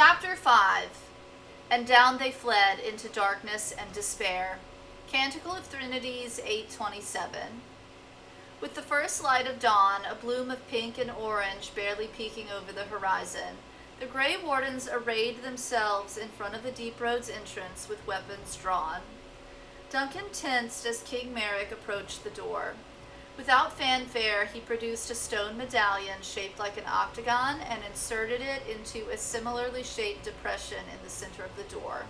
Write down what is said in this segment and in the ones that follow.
Chapter 5. And down they fled into darkness and despair. Canticle of Trinities 8:27. With the first light of dawn, a bloom of pink and orange barely peeking over the horizon, the Grey Wardens arrayed themselves in front of the Deep Road's entrance with weapons drawn. Duncan tensed as King Merrick approached the door. Without fanfare, he produced a stone medallion shaped like an octagon and inserted it into a similarly shaped depression in the center of the door.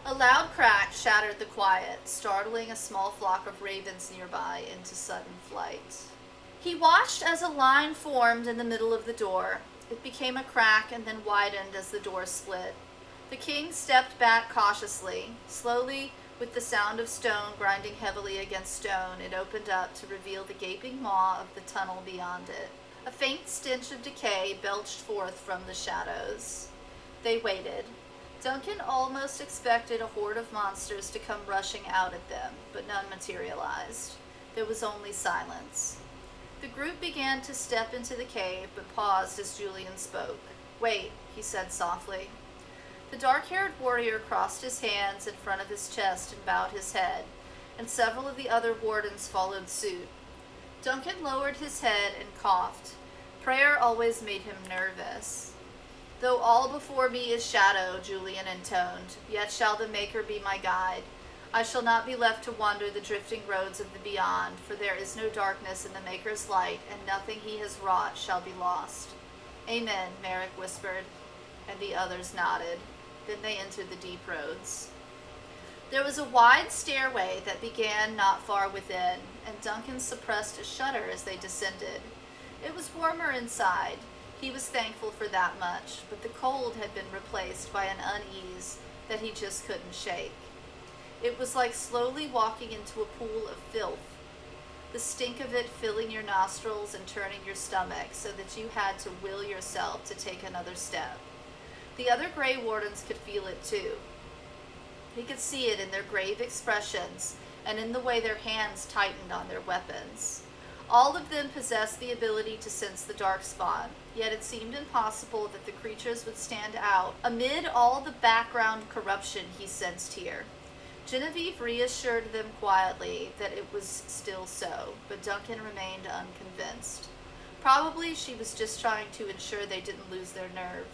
A loud crack shattered the quiet, startling a small flock of ravens nearby into sudden flight. He watched as a line formed in the middle of the door. It became a crack and then widened as the door split. The king stepped back cautiously. Slowly, with the sound of stone grinding heavily against stone, it opened up to reveal the gaping maw of the tunnel beyond it. A faint stench of decay belched forth from the shadows. They waited. Duncan almost expected a horde of monsters to come rushing out at them, but none materialized. There was only silence. The group began to step into the cave, but paused as Julian spoke. "Wait," he said softly. The dark-haired warrior crossed his hands in front of his chest and bowed his head, and several of the other wardens followed suit. Duncan lowered his head and coughed. Prayer always made him nervous. "Though all before me is shadow," Julian intoned, "yet shall the Maker be my guide. I shall not be left to wander the drifting roads of the beyond, for there is no darkness in the Maker's light, and nothing he has wrought shall be lost." "Amen," Merrick whispered, and the others nodded. Then they entered the deep roads. There was a wide stairway that began not far within, and Duncan suppressed a shudder as they descended. It was warmer inside. He was thankful for that much, but the cold had been replaced by an unease that he just couldn't shake. It was like slowly walking into a pool of filth, the stink of it filling your nostrils and turning your stomach so that you had to will yourself to take another step. The other Grey Wardens could feel it too. He could see it in their grave expressions and in the way their hands tightened on their weapons. All of them possessed the ability to sense the Darkspawn, yet it seemed impossible that the creatures would stand out amid all the background corruption he sensed here. Genevieve reassured them quietly that it was still so, but Duncan remained unconvinced. Probably she was just trying to ensure they didn't lose their nerve.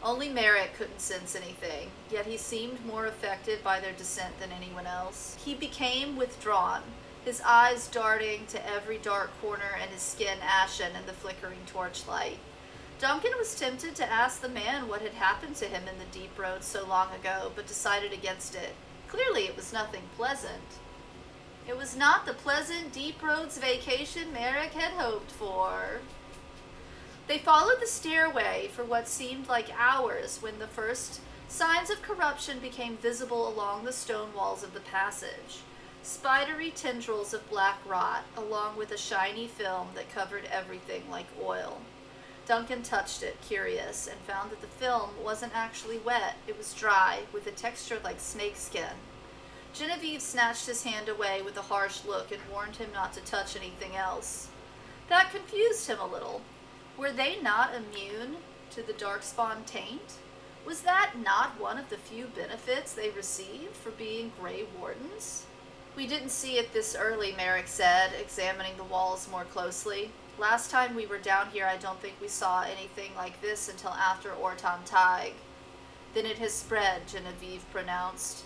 Only Merrick couldn't sense anything, yet he seemed more affected by their descent than anyone else. He became withdrawn, his eyes darting to every dark corner and his skin ashen in the flickering torchlight. Duncan was tempted to ask the man what had happened to him in the deep road so long ago, but decided against it. Clearly it was nothing pleasant. It was not the pleasant Deep Roads vacation Merrick had hoped for. They followed the stairway for what seemed like hours when the first signs of corruption became visible along the stone walls of the passage. Spidery tendrils of black rot, along with a shiny film that covered everything like oil. Duncan touched it, curious, and found that the film wasn't actually wet. It was dry, with a texture like snakeskin. Genevieve snatched his hand away with a harsh look and warned him not to touch anything else. That confused him a little. Were they not immune to the Darkspawn taint? Was that not one of the few benefits they received for being Grey Wardens? "We didn't see it this early," Merrick said, examining the walls more closely. "Last time we were down here, I don't think we saw anything like this until after Ortan Tig." "Then it has spread," Genevieve pronounced.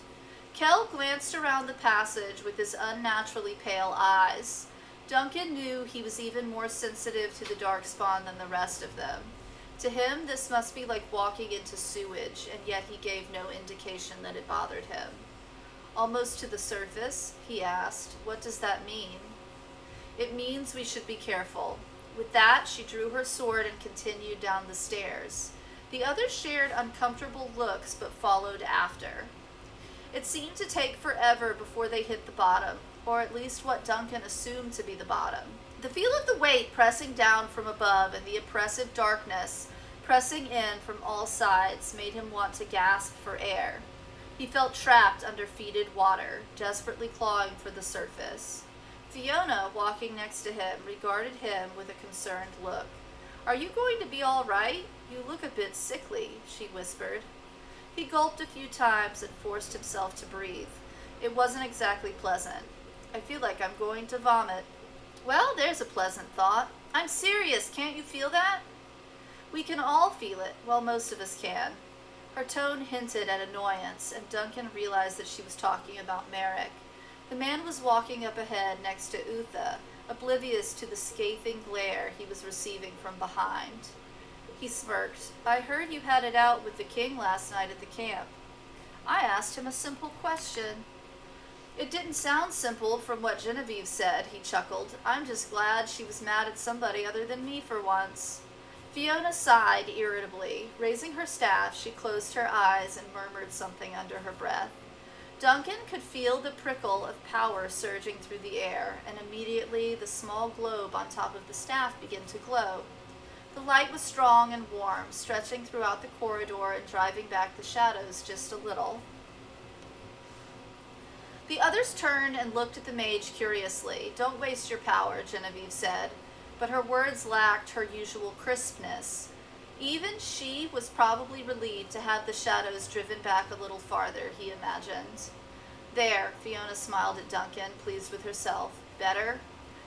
Kell glanced around the passage with his unnaturally pale eyes. Duncan knew he was even more sensitive to the Darkspawn than the rest of them. To him, this must be like walking into sewage, and yet he gave no indication that it bothered him. "Almost to the surface?" he asked. "What does that mean?" "It means we should be careful." With that, she drew her sword and continued down the stairs. The others shared uncomfortable looks, but followed after. It seemed to take forever before they hit the bottom, or at least what Duncan assumed to be the bottom. The feel of the weight pressing down from above and the oppressive darkness pressing in from all sides made him want to gasp for air. He felt trapped under fetid water, desperately clawing for the surface. Fiona, walking next to him, regarded him with a concerned look. "Are you going to be all right? You look a bit sickly," she whispered. He gulped a few times and forced himself to breathe. It wasn't exactly pleasant. "I feel like I'm going to vomit." "Well, there's a pleasant thought. I'm serious, can't you feel that?" "We can all feel it, well, most of us can." Her tone hinted at annoyance, and Duncan realized that she was talking about Merrick. The man was walking up ahead next to Utha, oblivious to the scathing glare he was receiving from behind. He smirked. "I heard you had it out with the king last night at the camp." "I asked him a simple question." "It didn't sound simple from what Genevieve said," he chuckled. "I'm just glad she was mad at somebody other than me for once." Fiona sighed irritably. Raising her staff, she closed her eyes and murmured something under her breath. Duncan could feel the prickle of power surging through the air, and immediately the small globe on top of the staff began to glow. The light was strong and warm, stretching throughout the corridor and driving back the shadows just a little. The others turned and looked at the mage curiously. "Don't waste your power," Genevieve said, but her words lacked her usual crispness. Even she was probably relieved to have the shadows driven back a little farther, he imagined. "There," Fiona smiled at Duncan, pleased with herself. "Better?"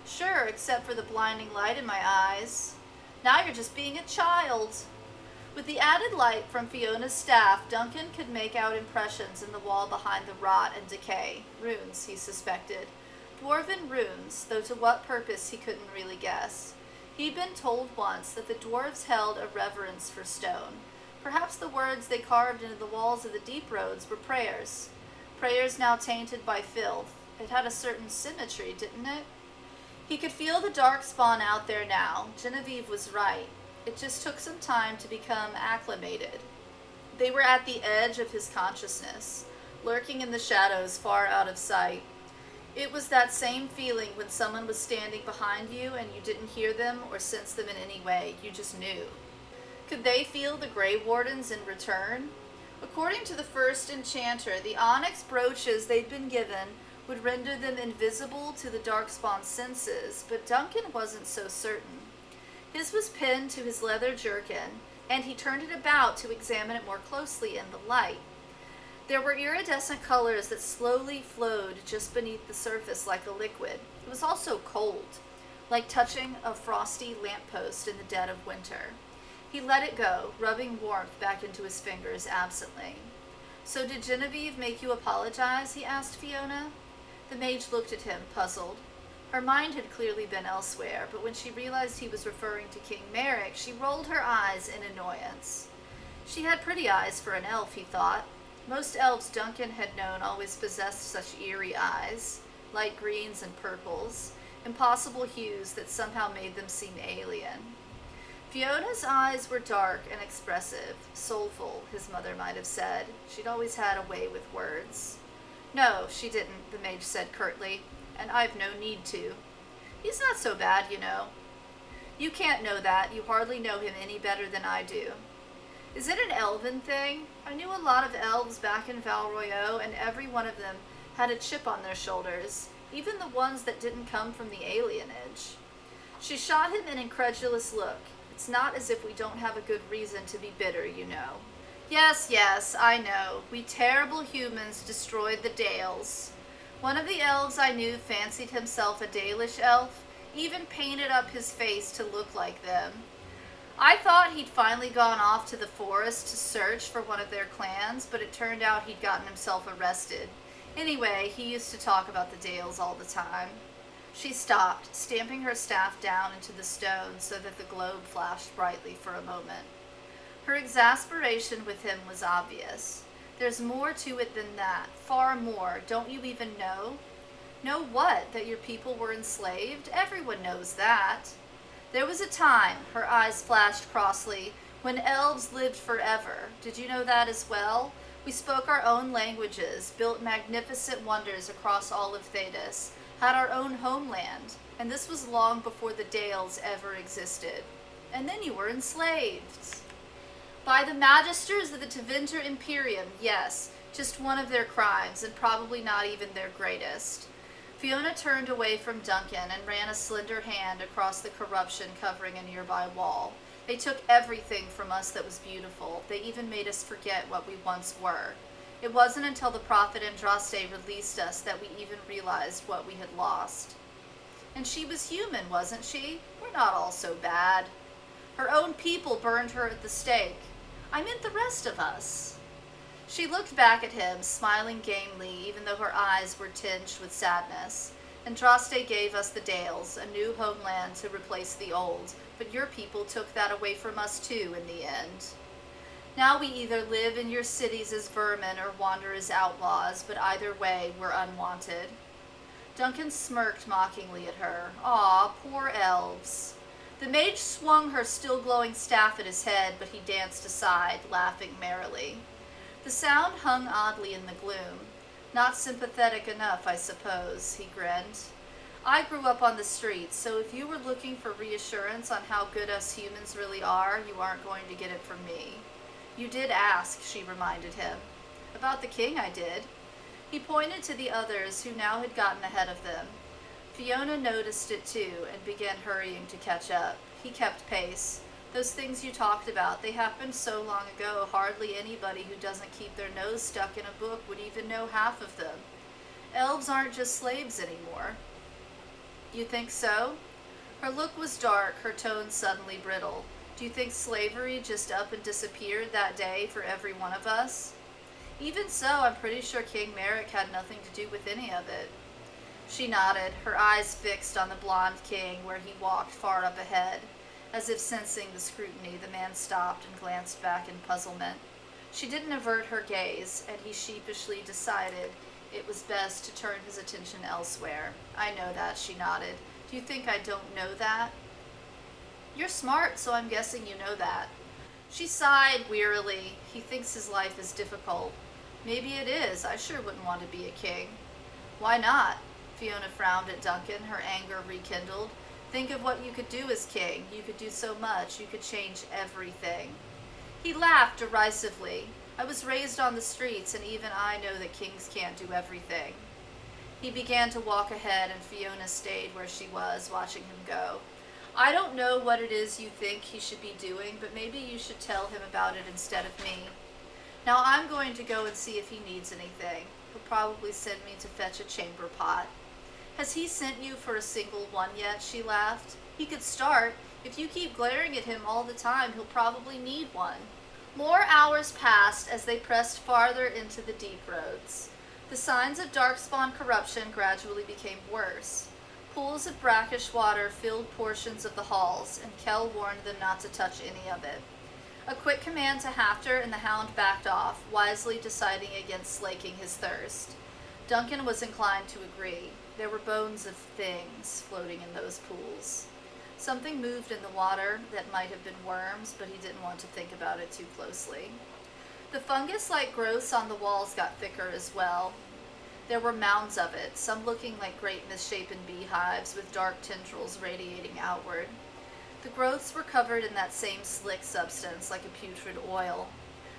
"Sure, except for the blinding light in my eyes." "Now you're just being a child." With the added light from Fiona's staff, Duncan could make out impressions in the wall behind the rot and decay. Runes, he suspected. Dwarven runes, though to what purpose he couldn't really guess. He'd been told once that the dwarves held a reverence for stone. Perhaps the words they carved into the walls of the deep roads were prayers. Prayers now tainted by filth. It had a certain symmetry, didn't it? He could feel the darkspawn out there now. Genevieve was right. It just took some time to become acclimated. They were at the edge of his consciousness, lurking in the shadows far out of sight. It was that same feeling when someone was standing behind you and you didn't hear them or sense them in any way. You just knew. Could they feel the Grey Wardens in return? According to the first enchanter, the onyx brooches they'd been given would render them invisible to the Darkspawn's senses, but Duncan wasn't so certain. His was pinned to his leather jerkin, and he turned it about to examine it more closely in the light. There were iridescent colors that slowly flowed just beneath the surface like a liquid. It was also cold, like touching a frosty lamppost in the dead of winter. He let it go, rubbing warmth back into his fingers absently. "So did Genevieve make you apologize?" he asked Fiona. The mage looked at him, puzzled. Her mind had clearly been elsewhere, but when she realized he was referring to King Merrick, she rolled her eyes in annoyance. She had pretty eyes for an elf, he thought. Most elves Duncan had known always possessed such eerie eyes, light greens and purples, impossible hues that somehow made them seem alien. Fiona's eyes were dark and expressive, soulful, his mother might have said. She'd always had a way with words. "No, she didn't," the mage said curtly, "and I've no need to. He's not so bad, you know." "You can't know that. You hardly know him any better than I do." "Is it an elven thing? I knew a lot of elves back in Val Royeaux, and every one of them had a chip on their shoulders, even the ones that didn't come from the alienage." She shot him an incredulous look. "It's not as if we don't have a good reason to be bitter, you know." Yes, I know. We terrible humans destroyed the Dales. One of the elves I knew fancied himself a Dalish elf, even painted up his face to look like them. I thought he'd finally gone off to the forest to search for one of their clans, but it turned out he'd gotten himself arrested. Anyway, he used to talk about the Dales all the time. She stopped, stamping her staff down into the stone so that the globe flashed brightly for a moment. Her exasperation with him was obvious. "There's more to it than that, far more. Don't you even know?" "Know what? That your people were enslaved? Everyone knows that." "There was a time," her eyes flashed crossly, "when elves lived forever. Did you know that as well? We spoke our own languages, built magnificent wonders across all of Thedas, had our own homeland, and this was long before the Dales ever existed. And then you were enslaved." "By the magisters of the Tevinter Imperium, yes, just one of their crimes, and probably not even their greatest." Fiona turned away from Duncan and ran a slender hand across the corruption covering a nearby wall. They took everything from us that was beautiful. They even made us forget what we once were. It wasn't until the prophet Andraste released us that we even realized what we had lost. And she was human, wasn't she? We're not all so bad. Her own people burned her at the stake. I meant the rest of us. She looked back at him, smiling gamely, even though her eyes were tinged with sadness. Andraste gave us the Dales, a new homeland to replace the old, but your people took that away from us too in the end. Now we either live in your cities as vermin or wander as outlaws, but either way, we're unwanted. Duncan smirked mockingly at her. Aw, poor elves. The mage swung her still glowing staff at his head, but he danced aside, laughing merrily. The sound hung oddly in the gloom. Not sympathetic enough, I suppose, he grinned. I grew up on the streets, so if you were looking for reassurance on how good us humans really are, you aren't going to get it from me. You did ask, she reminded him. About the king, I did. He pointed to the others, who now had gotten ahead of them. Fiona noticed it too, and began hurrying to catch up. He kept pace. Those things you talked about, they happened so long ago, hardly anybody who doesn't keep their nose stuck in a book would even know half of them. Elves aren't just slaves anymore. You think so? Her look was dark, her tone suddenly brittle. Do you think slavery just up and disappeared that day for every one of us? Even so, I'm pretty sure King Merrick had nothing to do with any of it. She nodded, her eyes fixed on the blonde king where he walked far up ahead. As if sensing the scrutiny, the man stopped and glanced back in puzzlement. She didn't avert her gaze, and he sheepishly decided it was best to turn his attention elsewhere. I know that, she nodded. Do you think I don't know that? You're smart, so I'm guessing you know that. She sighed wearily. He thinks his life is difficult. Maybe it is. I sure wouldn't want to be a king. Why not? Fiona frowned at Duncan, her anger rekindled. Think of what you could do as king. You could do so much. You could change everything. He laughed derisively. I was raised on the streets, and even I know that kings can't do everything. He began to walk ahead, and Fiona stayed where she was, watching him go. I don't know what it is you think he should be doing, but maybe you should tell him about it instead of me. Now I'm going to go and see if he needs anything. He'll probably send me to fetch a chamber pot. Has he sent you for a single one yet? She laughed. He could start. If you keep glaring at him all the time, he'll probably need one. More hours passed as they pressed farther into the deep roads. The signs of darkspawn corruption gradually became worse. Pools of brackish water filled portions of the halls, and Kell warned them not to touch any of it. A quick command to Hafter, and the hound backed off, wisely deciding against slaking his thirst. Duncan was inclined to agree. There were bones of things floating in those pools. Something moved in the water that might have been worms, but he didn't want to think about it too closely. The fungus-like growths on the walls got thicker as well. There were mounds of it, some looking like great misshapen beehives with dark tendrils radiating outward. The growths were covered in that same slick substance, like a putrid oil.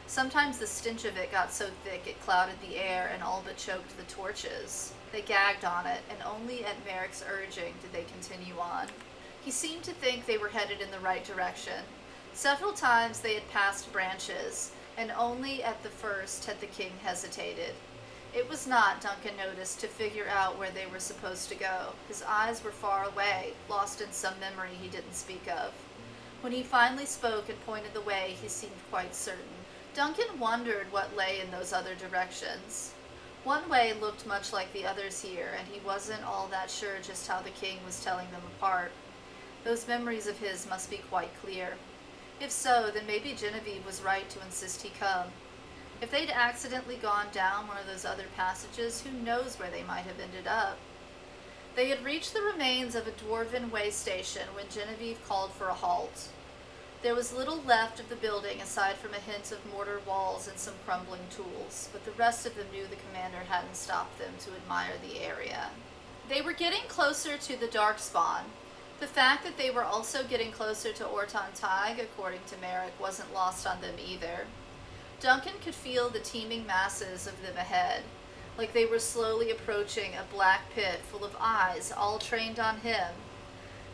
Sometimes the stench of it got so thick it clouded the air and all but choked the torches. They gagged on it, and only at Merrick's urging did they continue on. He seemed to think they were headed in the right direction. Several times they had passed branches, and only at the first had the king hesitated. It was not, Duncan noticed, to figure out where they were supposed to go. His eyes were far away, lost in some memory he didn't speak of. When he finally spoke and pointed the way, he seemed quite certain. Duncan wondered what lay in those other directions. One way looked much like the others here, and he wasn't all that sure just how the king was telling them apart. Those memories of his must be quite clear. If so, then maybe Genevieve was right to insist he come. If they'd accidentally gone down one of those other passages, who knows where they might have ended up? They had reached the remains of a dwarven way station when Genevieve called for a halt. There was little left of the building aside from a hint of mortar walls and some crumbling tools, but the rest of them knew the commander hadn't stopped them to admire the area. They were getting closer to the Darkspawn. The fact that they were also getting closer to Orton Tig, according to Merrick, wasn't lost on them either. Duncan could feel the teeming masses of them ahead. like they were slowly approaching a black pit full of eyes, all trained on him.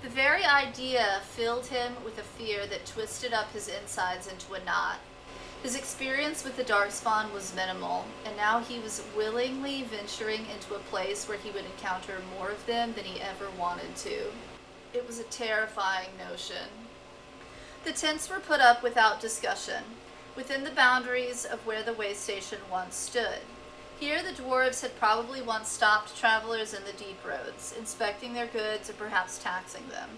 The very idea filled him with a fear that twisted up his insides into a knot. His experience with the Darkspawn was minimal, and now he was willingly venturing into a place where he would encounter more of them than he ever wanted to. It was a terrifying notion. The tents were put up without discussion, within the boundaries of where the way station once stood. Here the dwarves had probably once stopped travelers in the deep roads, inspecting their goods and perhaps taxing them.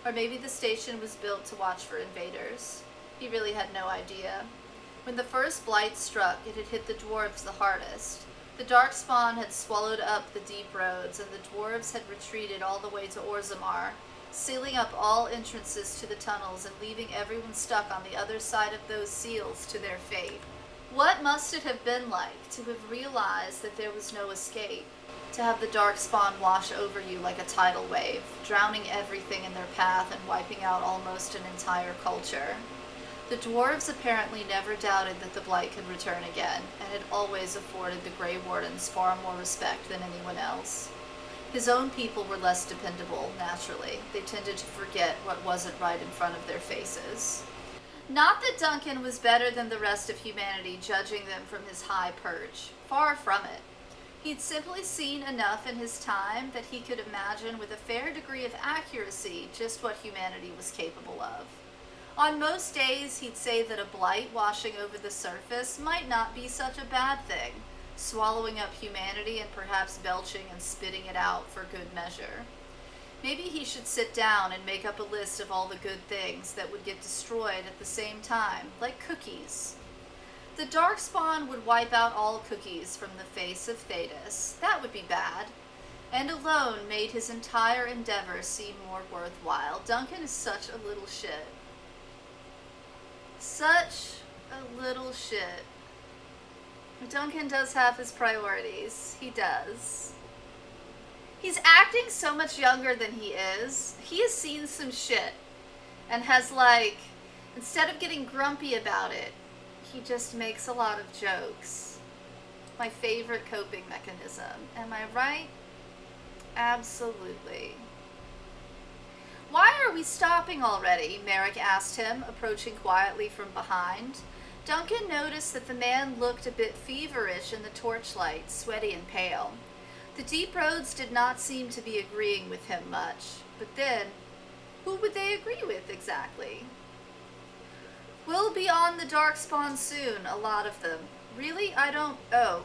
Or maybe the station was built to watch for invaders. He really had no idea. When the first blight struck, it had hit the dwarves the hardest. The Darkspawn had swallowed up the deep roads, and the dwarves had retreated all the way to Orzammar, sealing up all entrances to the tunnels and leaving everyone stuck on the other side of those seals to their fate. What must it have been like to have realized that there was no escape? To have the Darkspawn wash over you like a tidal wave, drowning everything in their path and wiping out almost an entire culture. The dwarves apparently never doubted that the blight could return again, and had always afforded the Grey Wardens far more respect than anyone else. His own people were less dependable, naturally. They tended to forget what wasn't right in front of their faces. Not that Duncan was better than the rest of humanity, judging them from his high perch. Far from it. He'd simply seen enough in his time that he could imagine with a fair degree of accuracy just what humanity was capable of. On most days, he'd say that a blight washing over the surface might not be such a bad thing, swallowing up humanity and perhaps belching and spitting it out for good measure. Maybe he should sit down and make up a list of all the good things that would get destroyed at the same time, like cookies. The Darkspawn would wipe out all cookies from the face of Thedas. That would be bad, and alone made his entire endeavor seem more worthwhile. Duncan is such a little shit. Such a little shit. Duncan does have his priorities. He does. He's acting so much younger than he is. He has seen some shit and has, instead of getting grumpy about it, he just makes a lot of jokes. My favorite coping mechanism. Am I right? Absolutely. "Why are we stopping already?" Merrick asked him, approaching quietly from behind. Duncan noticed that the man looked a bit feverish in the torchlight, sweaty and pale. The deep roads did not seem to be agreeing with him much. But then, who would they agree with exactly? "We'll be on the Darkspawn soon, a lot of them." "Really? Oh.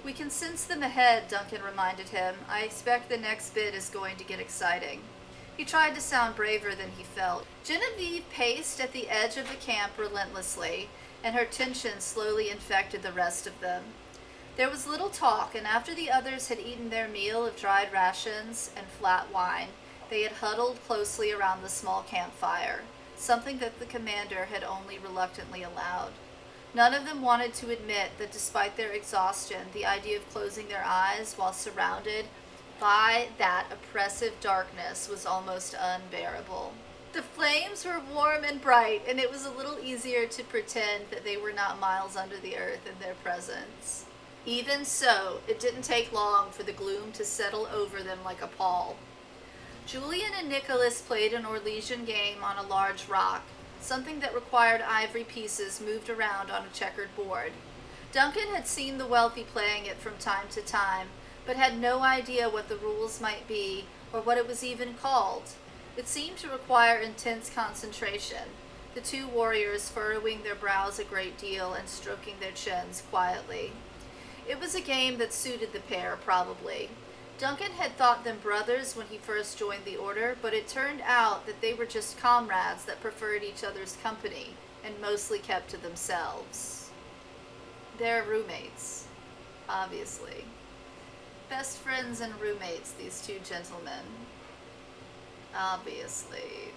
We can sense them ahead," Duncan reminded him. "I expect the next bit is going to get exciting." He tried to sound braver than he felt. Genevieve paced at the edge of the camp relentlessly, and her tension slowly infected the rest of them. There was little talk, and after the others had eaten their meal of dried rations and flat wine, they had huddled closely around the small campfire, something that the commander had only reluctantly allowed. None of them wanted to admit that despite their exhaustion, the idea of closing their eyes while surrounded by that oppressive darkness was almost unbearable. The flames were warm and bright, and it was a little easier to pretend that they were not miles under the earth in their presence. Even so, it didn't take long for the gloom to settle over them like a pall. Julian and Nicholas played an Orlesian game on a large rock, something that required ivory pieces moved around on a checkered board. Duncan had seen the wealthy playing it from time to time, but had no idea what the rules might be or what it was even called. It seemed to require intense concentration, the two warriors furrowing their brows a great deal and stroking their chins quietly. It was a game that suited the pair, probably. Duncan had thought them brothers when he first joined the Order, but it turned out that they were just comrades that preferred each other's company and mostly kept to themselves. They're roommates, obviously. Best friends and roommates, these two gentlemen. Obviously.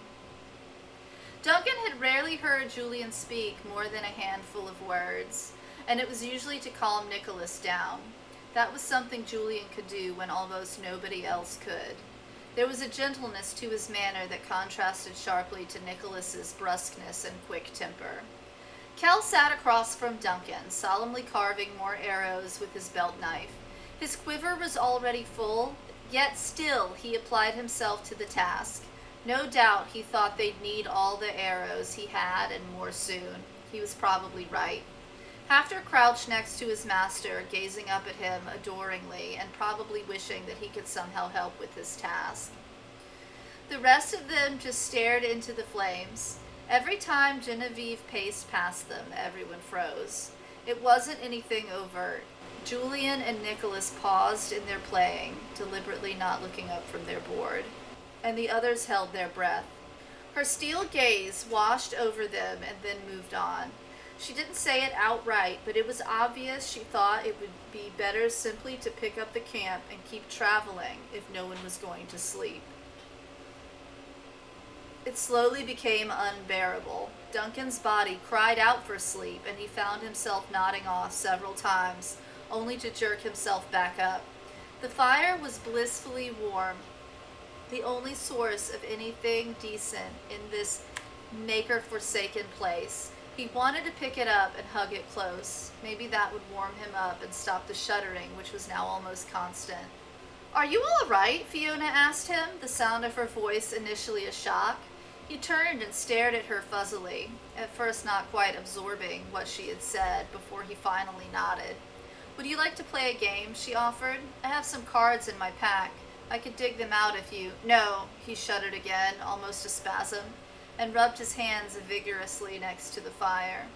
Duncan had rarely heard Julian speak more than a handful of words, and it was usually to calm Nicholas down. That was something Julian could do when almost nobody else could. There was a gentleness to his manner that contrasted sharply to Nicholas's brusqueness and quick temper. Kel sat across from Duncan, solemnly carving more arrows with his belt knife, His quiver was already full, yet still he applied himself to the task. No doubt he thought they'd need all the arrows he had and more soon. He was probably right. Hafter crouched next to his master, gazing up at him adoringly and probably wishing that he could somehow help with his task. The rest of them just stared into the flames. Every time Genevieve paced past them, everyone froze. It wasn't anything overt. Julian and Nicholas paused in their playing, deliberately not looking up from their board, and the others held their breath. Her steel gaze washed over them and then moved on. She didn't say it outright, but it was obvious she thought it would be better simply to pick up the camp and keep traveling if no one was going to sleep. It slowly became unbearable. Duncan's body cried out for sleep, and he found himself nodding off several times, only to jerk himself back up. The fire was blissfully warm, the only source of anything decent in this maker-forsaken place. He wanted to pick it up and hug it close. Maybe that would warm him up and stop the shuddering, which was now almost constant. "Are you all right?" Fiona asked him, the sound of her voice initially a shock. He turned and stared at her fuzzily, at first not quite absorbing what she had said, before he finally nodded. "Would you like to play a game?" she offered. "I have some cards in my pack. I could dig them out if you—" "No," he shuddered again, almost a spasm, and rubbed his hands vigorously next to the fire.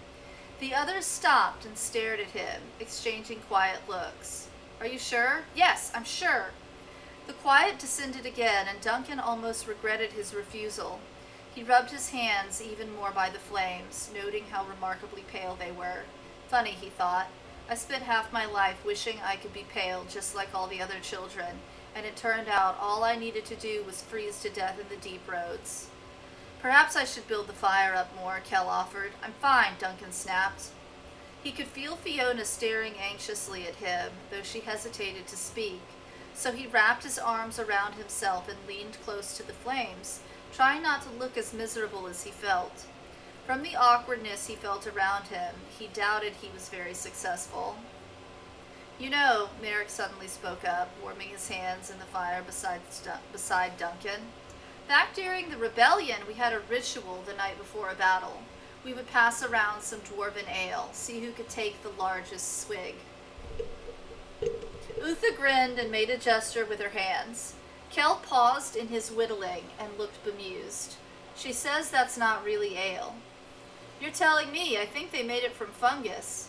The others stopped and stared at him, exchanging quiet looks. "Are you sure?" "Yes, I'm sure." The quiet descended again, and Duncan almost regretted his refusal. He rubbed his hands even more by the flames, noting how remarkably pale they were. Funny, he thought. I spent half my life wishing I could be pale just like all the other children, and it turned out all I needed to do was freeze to death in the deep roads. "Perhaps I should build the fire up more," Kell offered. "I'm fine," Duncan snapped. He could feel Fiona staring anxiously at him, though she hesitated to speak, so he wrapped his arms around himself and leaned close to the flames, trying not to look as miserable as he felt. From the awkwardness he felt around him, he doubted he was very successful. "You know," Merrick suddenly spoke up, warming his hands in the fire beside Duncan, "back during the rebellion we had a ritual the night before a battle. We would pass around some dwarven ale, see who could take the largest swig." Utha grinned and made a gesture with her hands. Kell paused in his whittling and looked bemused. "She says that's not really ale." "You're telling me. I think they made it from fungus.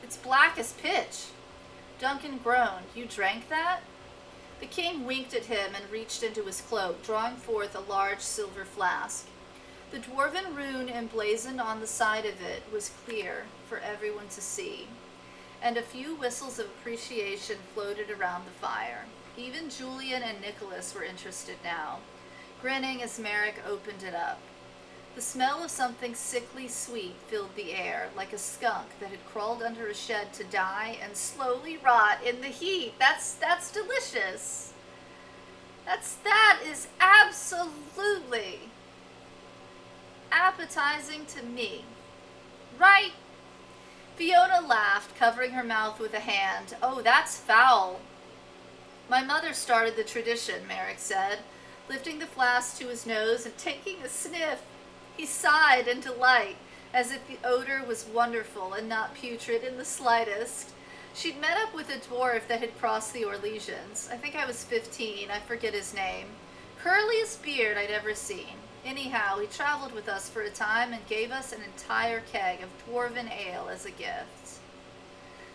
It's black as pitch." Duncan groaned. "You drank that?" The king winked at him and reached into his cloak, drawing forth a large silver flask. The dwarven rune emblazoned on the side of it was clear for everyone to see, and a few whistles of appreciation floated around the fire. Even Julian and Nicholas were interested now, grinning as Merrick opened it up. The smell of something sickly sweet filled the air, like a skunk that had crawled under a shed to die and slowly rot in the heat. That's delicious. That is absolutely appetizing to me. Right? Fiona laughed, covering her mouth with a hand. "Oh, that's foul." "My mother started the tradition," Merrick said, lifting the flask to his nose and taking a sniff. He sighed in delight, as if the odor was wonderful and not putrid in the slightest. She'd met up with a dwarf that had crossed the Orlesians. I think I was 15, I forget his name. Curliest beard I'd ever seen. Anyhow, he traveled with us for a time and gave us an entire keg of dwarven ale as a gift.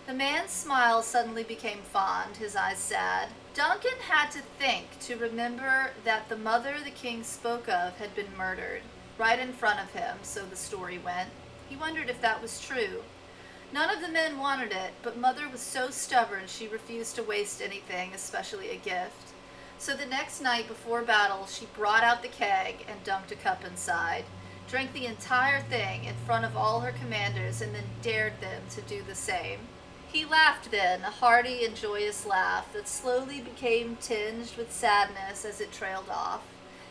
The man's smile suddenly became fond, his eyes sad. Duncan had to think to remember that the mother the king spoke of had been murdered, right in front of him, so the story went. He wondered if that was true. None of the men wanted it, but Mother was so stubborn she refused to waste anything, especially a gift. So the next night before battle, she brought out the keg and dumped a cup inside, drank the entire thing in front of all her commanders, and then dared them to do the same. He laughed then, a hearty and joyous laugh that slowly became tinged with sadness as it trailed off.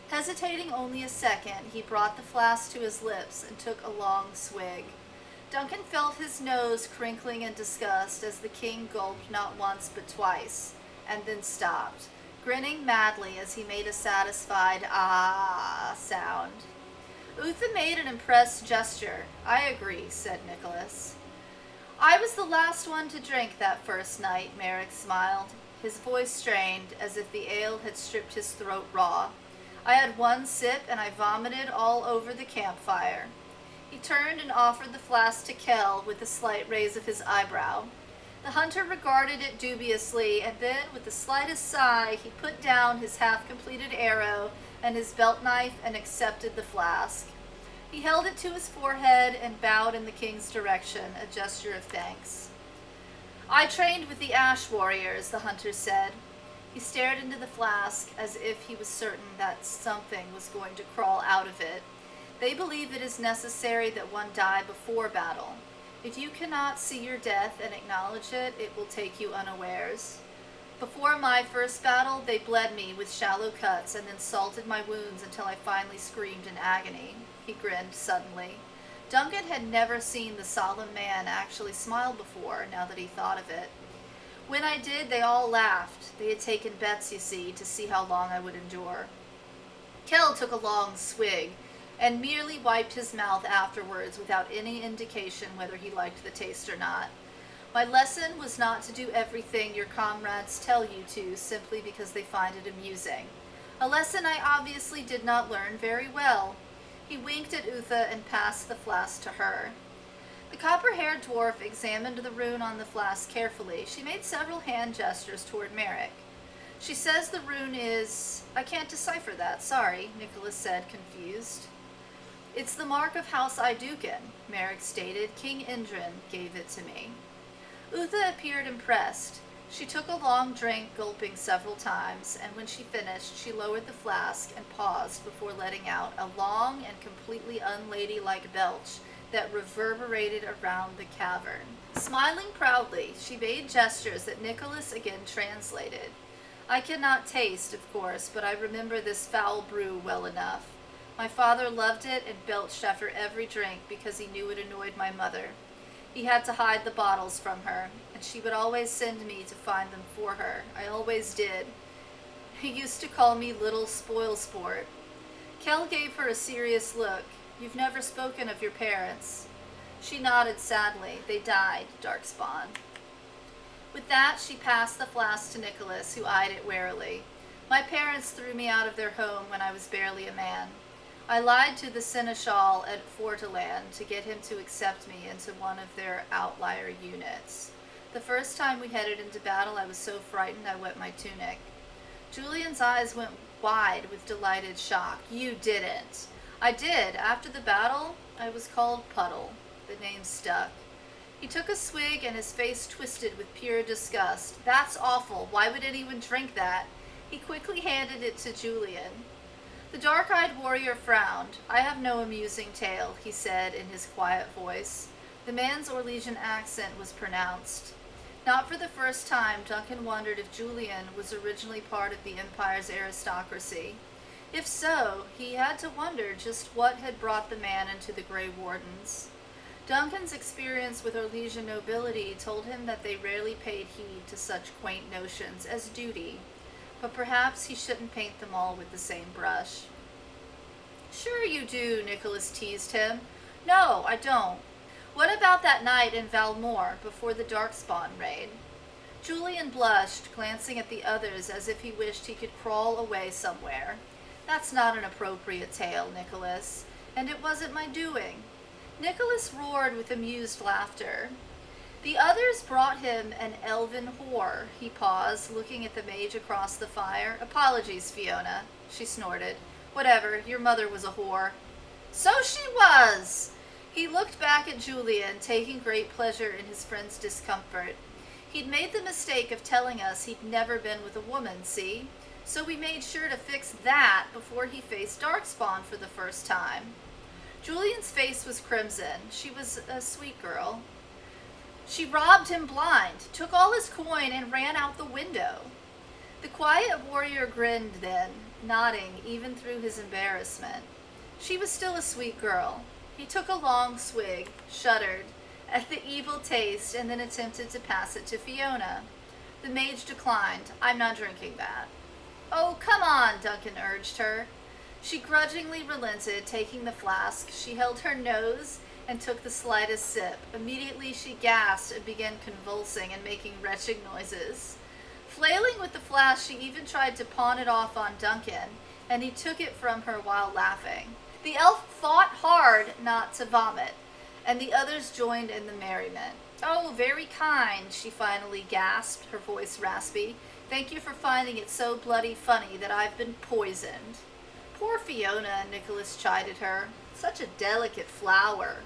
Hesitating only a second, he brought the flask to his lips and took a long swig. Duncan felt his nose crinkling in disgust as the king gulped not once but twice. and then stopped, grinning madly as he made a satisfied ah sound. Uther made an impressed gesture. I agree, said Nicholas. I was the last one to drink that first night, Merrick smiled. His voice strained, as if the ale had stripped his throat raw. I had one sip, and I vomited all over the campfire. He turned and offered the flask to Kell with a slight raise of his eyebrow. The hunter regarded it dubiously, and then, with the slightest sigh, he put down his half-completed arrow and his belt knife and accepted the flask. He held it to his forehead and bowed in the king's direction, a gesture of thanks. I trained with the Ash Warriors, the hunter said. He stared into the flask as if he was certain that something was going to crawl out of it. They believe it is necessary that one die before battle. If you cannot see your death and acknowledge it, it will take you unawares. Before my first battle, they bled me with shallow cuts and then salted my wounds until I finally screamed in agony. He grinned suddenly. Duncan had never seen the solemn man actually smile before, now that he thought of it. When I did, they all laughed. They had taken bets, you see, to see how long I would endure. Kell took a long swig, and merely wiped his mouth afterwards without any indication whether he liked the taste or not. My lesson was not to do everything your comrades tell you to simply because they find it amusing. A lesson I obviously did not learn very well. He winked at Uther and passed the flask to her. The copper-haired dwarf examined the rune on the flask carefully. She made several hand gestures toward Merrick. She says the rune is... I can't decipher that, sorry, Nicholas said, confused. It's the mark of House Iduken, Merrick stated. King Indrin gave it to me. Uther appeared impressed. She took a long drink, gulping several times, and when she finished, she lowered the flask and paused before letting out a long and completely unladylike belch that reverberated around the cavern. Smiling proudly, she made gestures that Nicholas again translated. I cannot taste, of course, but I remember this foul brew well enough. My father loved it and belched after every drink because he knew it annoyed my mother. He had to hide the bottles from her, and she would always send me to find them for her. I always did. He used to call me Little Spoilsport. Kell gave her a serious look. You've never spoken of your parents. She nodded sadly. They died, Darkspawn. With that, she passed the flask to Nicholas, who eyed it warily. My parents threw me out of their home when I was barely a man. I lied to the seneschal at Fortaland to get him to accept me into one of their outlier units. The first time we headed into battle, I was so frightened I wet my tunic. Julian's eyes went wide with delighted shock. You didn't. I did. After the battle, I was called Puddle. The name stuck. He took a swig and his face twisted with pure disgust. That's awful. Why would anyone drink that? He quickly handed it to Julian. The dark-eyed warrior frowned. I have no amusing tale, he said in his quiet voice. The man's Orlesian accent was pronounced. Not for the first time, Duncan wondered if Julian was originally part of the Empire's aristocracy. If so, he had to wonder just what had brought the man into the Grey Wardens. Duncan's experience with Orlesian nobility told him that they rarely paid heed to such quaint notions as duty, but perhaps he shouldn't paint them all with the same brush. Sure you do, Nicholas teased him. No, I don't. What about that night in Valmore before the Darkspawn raid? Julian blushed, glancing at the others as if he wished he could crawl away somewhere. That's not an appropriate tale, Nicholas, and it wasn't my doing. Nicholas roared with amused laughter. The others brought him an elven whore. He paused, looking at the mage across the fire. Apologies, Fiona, she snorted. Whatever, your mother was a whore. So she was! He looked back at Julian, taking great pleasure in his friend's discomfort. He'd made the mistake of telling us he'd never been with a woman, see? So we made sure to fix that before he faced Darkspawn for the first time. Julian's face was crimson. She was a sweet girl. She robbed him blind, took all his coin, and ran out the window. The quiet warrior grinned then, nodding even through his embarrassment. She was still a sweet girl. He took a long swig, shuddered at the evil taste, and then attempted to pass it to Fiona. The mage declined. I'm not drinking that. Oh, come on, Duncan urged her. She grudgingly relented, taking the flask. She held her nose and took the slightest sip. Immediately she gasped and began convulsing and making retching noises. Flailing with the flask, she even tried to pawn it off on Duncan, and he took it from her while laughing. The elf fought hard not to vomit, and the others joined in the merriment. Oh, very kind, she finally gasped, her voice raspy. Thank you for finding it so bloody funny that I've been poisoned. Poor Fiona, Nicholas chided her. Such a delicate flower.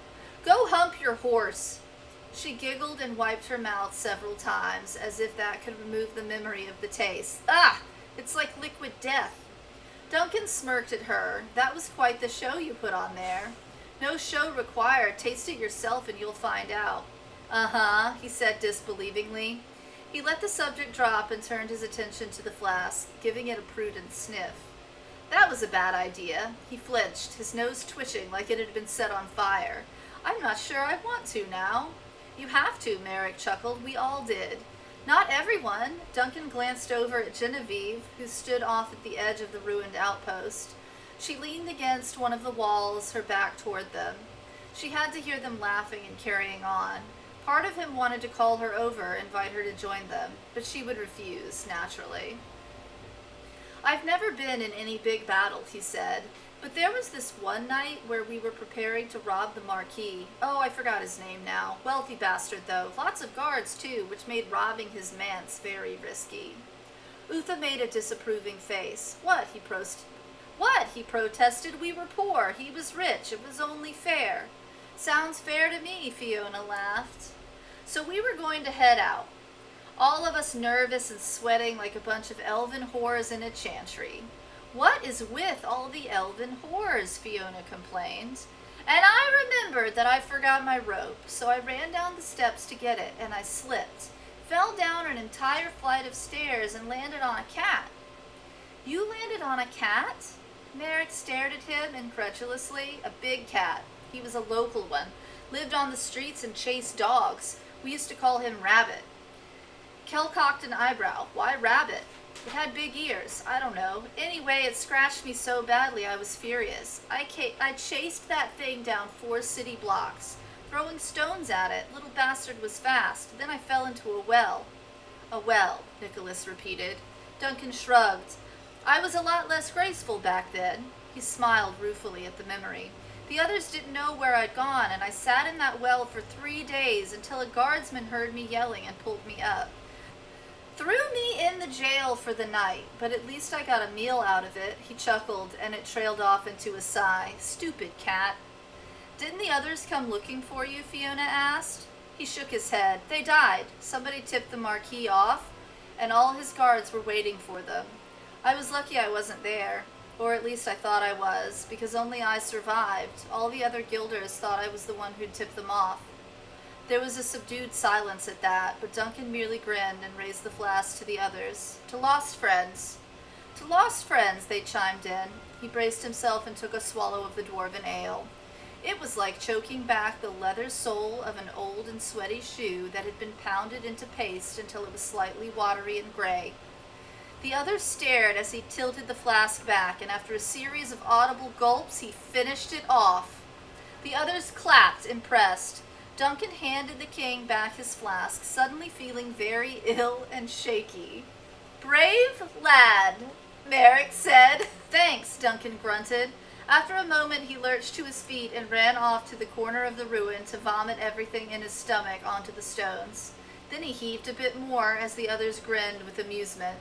Go hump your horse. She giggled and wiped her mouth several times, as if that could remove the memory of the taste. Ah! It's like liquid death. Duncan smirked at her. That was quite the show you put on there. No show required. Taste it yourself and you'll find out. Uh-huh, he said disbelievingly. He let the subject drop and turned his attention to the flask, giving it a prudent sniff. That was a bad idea. He flinched, his nose twitching like it had been set on fire. I'm not sure I want to now. You have to, Merrick chuckled. We all did. Not everyone. Duncan glanced over at Genevieve, who stood off at the edge of the ruined outpost. She leaned against one of the walls, her back toward them. She had to hear them laughing and carrying on. Part of him wanted to call her over, invite her to join them, but she would refuse, naturally. I've never been in any big battle, he said, but there was this one night where we were preparing to rob the Marquis. Oh, I forgot his name now. Wealthy bastard, though. Lots of guards, too, which made robbing his manse very risky. Utha made a disapproving face. What? He protested. We were poor. He was rich. It was only fair. Sounds fair to me, Fiona laughed. So we were going to head out. All of us nervous and sweating like a bunch of elven whores in a chantry. What is with all the elven whores? Fiona complained. And I remembered that I forgot my rope, so I ran down the steps to get it, and I slipped. Fell down an entire flight of stairs and landed on a cat. You landed on a cat? Merrick stared at him incredulously. A big cat. He was a local one. Lived on the streets and chased dogs. We used to call him Rabbit. Kel cocked an eyebrow. Why Rabbit? It had big ears. I don't know. Anyway, it scratched me so badly I was furious. I chased that thing down 4 city blocks, throwing stones at it. Little bastard was fast. Then I fell into a well. A well, Nicholas repeated. Duncan shrugged. I was a lot less graceful back then. He smiled ruefully at the memory. The others didn't know where I'd gone, and I sat in that well for 3 days until a guardsman heard me yelling and pulled me up. Threw me in the jail for the night, but at least I got a meal out of it. He chuckled, and it trailed off into a sigh. Stupid cat. Didn't the others come looking for you? Fiona asked. He shook his head. They died. Somebody tipped the Marquis off, and all his guards were waiting for them. I was lucky I wasn't there, or at least I thought I was, because only I survived. All the other guilders thought I was the one who'd tipped them off. There was a subdued silence at that, but Duncan merely grinned and raised the flask to the others. To lost friends. To lost friends, they chimed in. He braced himself and took a swallow of the dwarven ale. It was like choking back the leather sole of an old and sweaty shoe that had been pounded into paste until it was slightly watery and gray. The others stared as he tilted the flask back, and after a series of audible gulps, he finished it off. The others clapped, impressed. Duncan handed the king back his flask, suddenly feeling very ill and shaky. Brave lad, Merrick said. Thanks, Duncan grunted. After a moment, he lurched to his feet and ran off to the corner of the ruin to vomit everything in his stomach onto the stones. Then he heaved a bit more as the others grinned with amusement.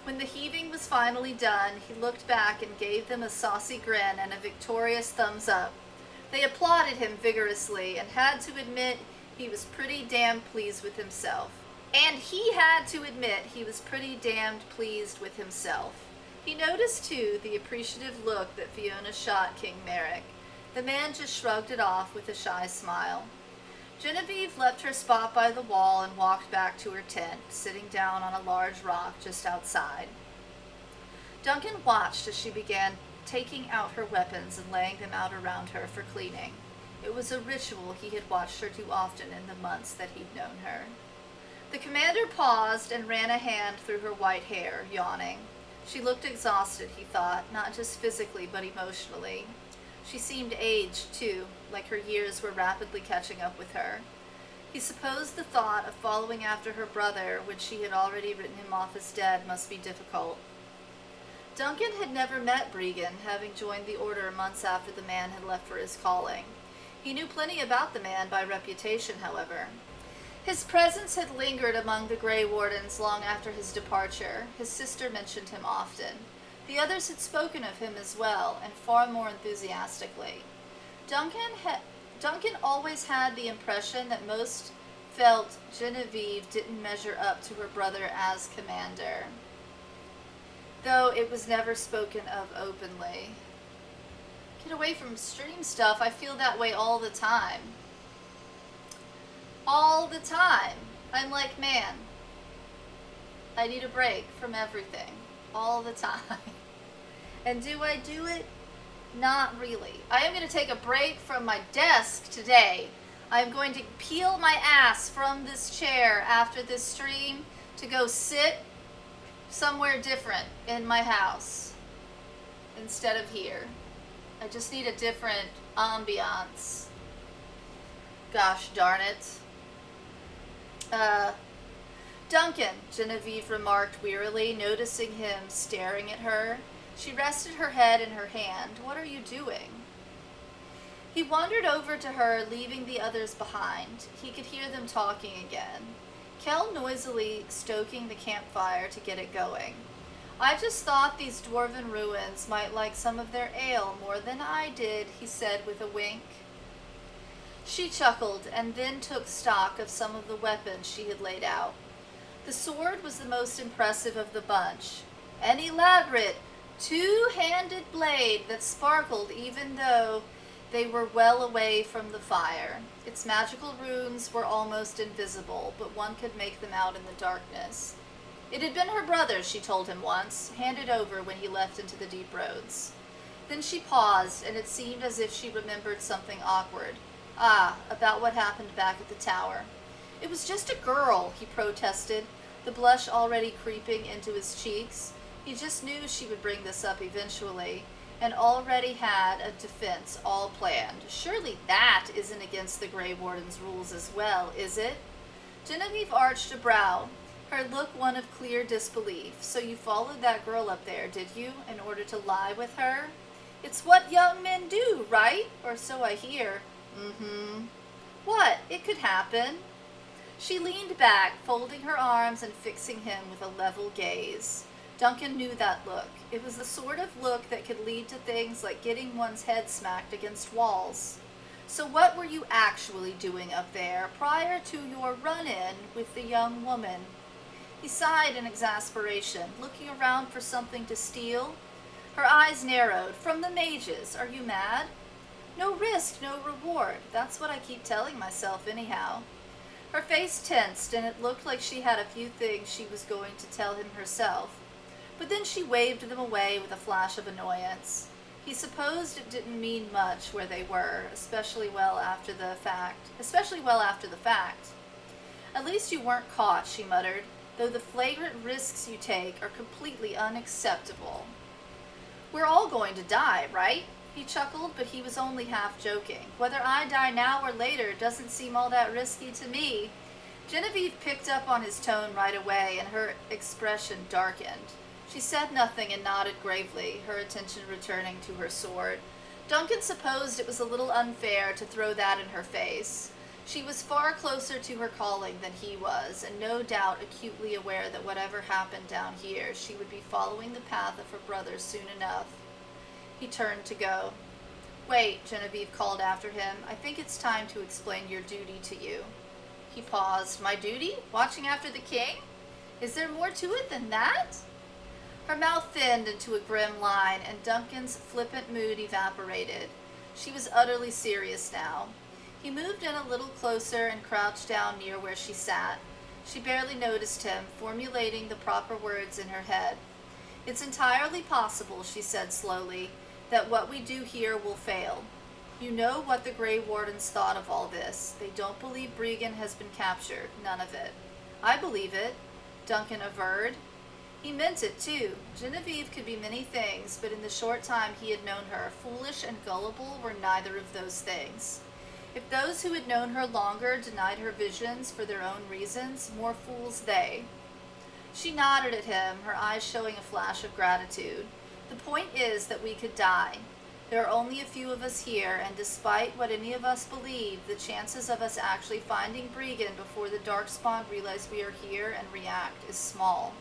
When the heaving was finally done, he looked back and gave them a saucy grin and a victorious thumbs up. They applauded him vigorously and had to admit he was pretty damn pleased with himself. And he had to admit he was pretty damned pleased with himself. He noticed, too, the appreciative look that Fiona shot King Merrick. The man just shrugged it off with a shy smile. Genevieve left her spot by the wall and walked back to her tent, sitting down on a large rock just outside. Duncan watched as she began taking out her weapons and laying them out around her for cleaning. It was a ritual he had watched her do often in the months that he'd known her. The commander paused and ran a hand through her white hair, yawning. She looked exhausted, he thought, not just physically but emotionally. She seemed aged, too, like her years were rapidly catching up with her. He supposed the thought of following after her brother when she had already written him off as dead must be difficult. Duncan had never met Bregan, having joined the order months after the man had left for his calling. He knew plenty about the man by reputation, however. His presence had lingered among the Grey Wardens long after his departure. His sister mentioned him often. The others had spoken of him as well, and far more enthusiastically. Duncan always had the impression that most felt Genevieve didn't measure up to her brother as commander, though it was never spoken of openly. Get away from stream stuff. I feel that way all the time. All the time. I'm like, man, I need a break from everything. All the time. And do I do it? Not really. I am going to take a break from my desk today. I'm going to peel my ass from this chair after this stream to go sit somewhere different in my house instead of here. I just need a different ambiance. Gosh darn it. Duncan, Genevieve remarked wearily, noticing him staring at her. She rested her head in her hand. What are you doing? He wandered over to her, leaving the others behind. He could hear them talking again. Kel noisily stoking the campfire to get it going. I just thought these dwarven ruins might like some of their ale more than I did, he said with a wink. She chuckled and then took stock of some of the weapons she had laid out. The sword was the most impressive of the bunch. An elaborate, two-handed blade that sparkled even though they were well away from the fire. Its magical runes were almost invisible, but one could make them out in the darkness. It had been her brother's, she told him once, handed over when he left into the deep roads. Then she paused, and it seemed as if she remembered something awkward. About what happened back at the tower. It was just a girl, he protested, the blush already creeping into his cheeks. He just knew she would bring this up eventually, and already had a defense all planned. Surely that isn't against the Grey Warden's rules as well, is it? Genevieve arched a brow, her look one of clear disbelief. So you followed that girl up there, did you, in order to lie with her? It's what young men do, right? Or so I hear. Mm-hmm. What? It could happen. She leaned back, folding her arms and fixing him with a level gaze. Duncan knew that look. It was the sort of look that could lead to things like getting one's head smacked against walls. So what were you actually doing up there prior to your run-in with the young woman? He sighed in exasperation, looking around for something to steal. Her eyes narrowed. From the mages. Are you mad? No risk, no reward. That's what I keep telling myself anyhow. Her face tensed, and it looked like she had a few things she was going to tell him herself. But then she waved them away with a flash of annoyance. He supposed it didn't mean much where they were, especially well after the fact. At least you weren't caught, she muttered, though the flagrant risks you take are completely unacceptable. We're all going to die, right? He chuckled, but he was only half joking. Whether I die now or later doesn't seem all that risky to me. Genevieve picked up on his tone right away, and her expression darkened. She said nothing and nodded gravely, her attention returning to her sword. Duncan supposed it was a little unfair to throw that in her face. She was far closer to her calling than he was, and no doubt acutely aware that whatever happened down here, she would be following the path of her brother soon enough. He turned to go. Wait, Genevieve called after him. I think it's time to explain your duty to you. He paused. My duty? Watching after the king? Is there more to it than that? Her mouth thinned into a grim line, and Duncan's flippant mood evaporated. She was utterly serious now. He moved in a little closer and crouched down near where she sat. She barely noticed him, formulating the proper words in her head. It's entirely possible, she said slowly, that what we do here will fail. You know what the Grey Wardens thought of all this. They don't believe Bregan has been captured. None of it. I believe it, Duncan averred. He meant it, too. Genevieve could be many things, but in the short time he had known her, foolish and gullible were neither of those things. If those who had known her longer denied her visions for their own reasons, more fools they. She nodded at him, her eyes showing a flash of gratitude. The point is that we could die. There are only a few of us here, and despite what any of us believe, the chances of us actually finding Bregan before the Darkspawn realize we are here and react is small.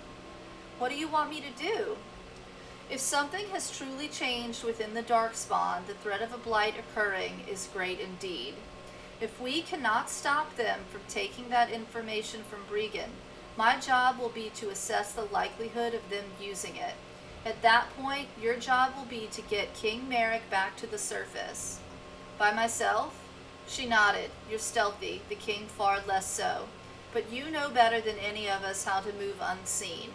What do you want me to do? If something has truly changed within the Darkspawn, the threat of a blight occurring is great indeed. If we cannot stop them from taking that information from Bregan, my job will be to assess the likelihood of them using it. At that point, your job will be to get King Merrick back to the surface. By myself? She nodded. You're stealthy, the king far less so. But you know better than any of us how to move unseen.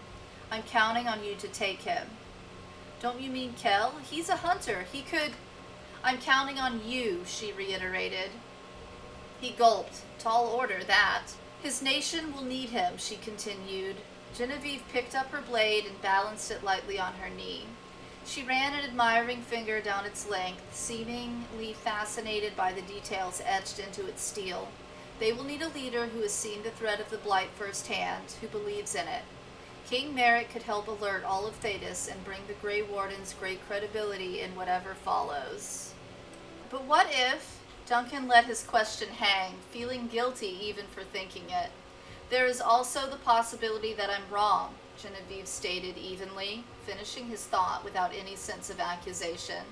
I'm counting on you to take him. Don't you mean Kell? He's a hunter. He could... I'm counting on you, she reiterated. He gulped. Tall order, that. His nation will need him, she continued. Genevieve picked up her blade and balanced it lightly on her knee. She ran an admiring finger down its length, seemingly fascinated by the details etched into its steel. They will need a leader who has seen the threat of the blight firsthand, who believes in it. King Merrick could help alert all of Thedas and bring the Grey Wardens great credibility in whatever follows. But what if... Duncan let his question hang, feeling guilty even for thinking it. There is also the possibility that I'm wrong, Genevieve stated evenly, finishing his thought without any sense of accusation.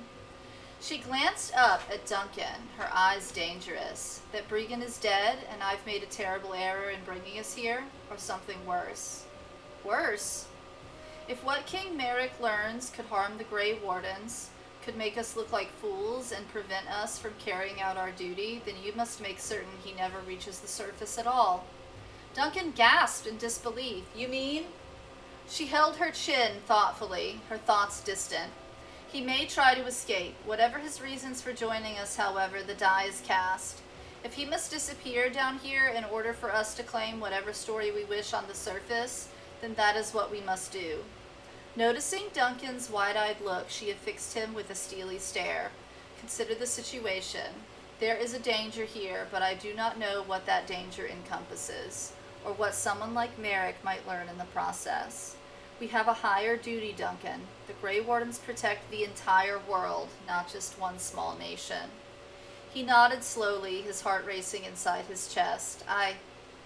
She glanced up at Duncan, her eyes dangerous. That Bregan is dead and I've made a terrible error in bringing us here, or something worse? Worse? If what King Merrick learns could harm the Grey Wardens, could make us look like fools and prevent us from carrying out our duty, then you must make certain he never reaches the surface at all. Duncan gasped in disbelief. You mean? She held her chin thoughtfully, her thoughts distant. He may try to escape. Whatever his reasons for joining us, however, the die is cast. If he must disappear down here in order for us to claim whatever story we wish on the surface, then that is what we must do. Noticing Duncan's wide-eyed look, she affixed him with a steely stare. Consider the situation. There is a danger here, but I do not know what that danger encompasses, or what someone like Merrick might learn in the process. We have a higher duty, Duncan. The Grey Wardens protect the entire world, not just one small nation. He nodded slowly, his heart racing inside his chest. I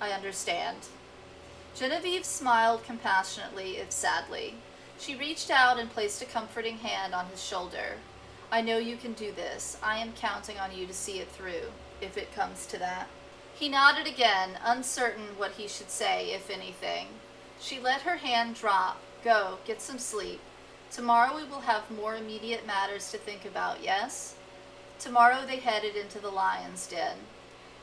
understand. Genevieve smiled compassionately, if sadly. She reached out and placed a comforting hand on his shoulder. I know you can do this. I am counting on you to see it through, if it comes to that. He nodded again, uncertain what he should say, if anything. She let her hand drop. Go, get some sleep. Tomorrow we will have more immediate matters to think about, yes? Tomorrow they headed into the lion's den.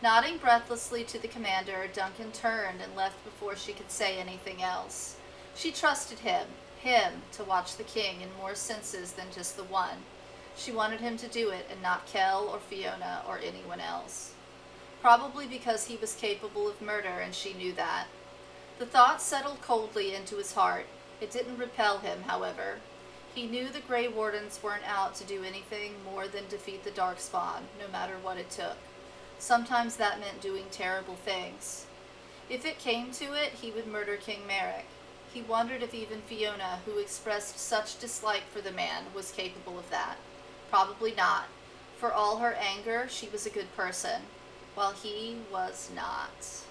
Nodding breathlessly to the commander, Duncan turned and left before she could say anything else. She trusted him to watch the king in more senses than just the one. She wanted him to do it and not Kell or Fiona or anyone else. Probably because he was capable of murder and she knew that. The thought settled coldly into his heart. It didn't repel him, however. He knew the Grey Wardens weren't out to do anything more than defeat the Darkspawn, no matter what it took. Sometimes that meant doing terrible things. If it came to it, he would murder King Merrick. He wondered if even Fiona, who expressed such dislike for the man, was capable of that. Probably not. For all her anger, she was a good person, while he was not.